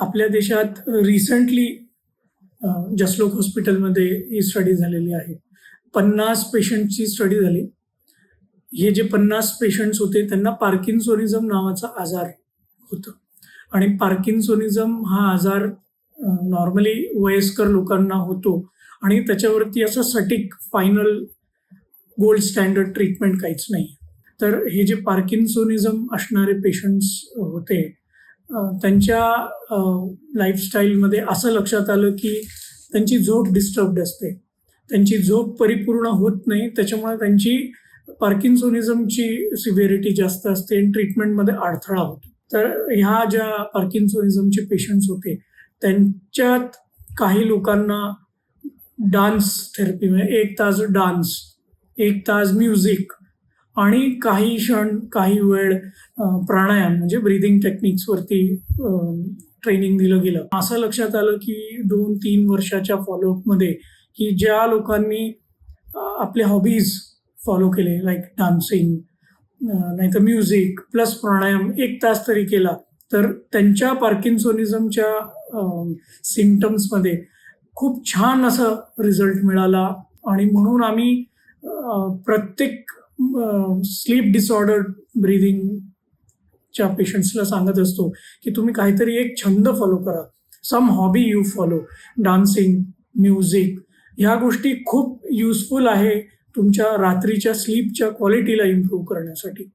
आपल्या देशात रिसेंटली जसलोक हॉस्पिटलमध्ये ही स्टडी झालेली आहे. 50 पेशंटची स्टडी झाली. हे जे 50 पेशंट्स होते त्यांना पार्किन्सोनिझम नावाचा आजार होता आणि पार्किन्सोनिझम हा आजार नॉर्मली वयस्कर लोकांना होतो आणि त्याच्यावरती असं सटीक फायनल गोल्ड स्टँडर्ड ट्रीटमेंट काहीच नाही. तर हे जे पार्किन्सोनिझम असणारे पेशंट्स होते त्यांच्या लाईफस्टाईलमध्ये असं लक्षात आलं की त्यांची झोप डिस्टर्ब्ड असते, त्यांची झोप परिपूर्ण होत नाही, त्याच्यामुळे त्यांची पार्किन्सोनिझमची सिव्हिरिटी जास्त असते आणि ट्रीटमेंटमध्ये अडथळा होतो. तर ह्या ज्या पार्किन्सोनिझमचे पेशंट्स होते त्यांच्यात काही लोकांना डान्स थेरपी म्हणजे 1 तास डान्स, 1 तास म्युझिक आणि काही क्षण काही वेळ प्राणायाम म्हणजे ब्रीदिंग टेक्निक्सवरती ट्रेनिंग दिलं गेलं. असं लक्षात आलं की 2-3 वर्षाच्या फॉलोअपमध्ये की ज्या लोकांनी आपले हॉबीज फॉलो केले लाईक डान्सिंग नाहीतर म्युझिक प्लस प्राणायाम 1 तास तरी केला तर त्यांच्या पार्किन्सोनिझमच्या सिम्पटम्समध्ये खूप छान असा रिझल्ट मिळाला. आणि म्हणून आम्ही प्रत्येक स्लीप डिसऑर्डर ब्रीदिंगच्या पेशंट्सला सांगत असतो की तुम्ही काहीतरी एक छंद फॉलो करा, some hobby you follow, dancing, music. ह्या गोष्टी खूप युजफुल आहे तुमच्या रात्रीच्या स्लीपच्या क्वालिटीला इम्प्रूव्ह करण्यासाठी.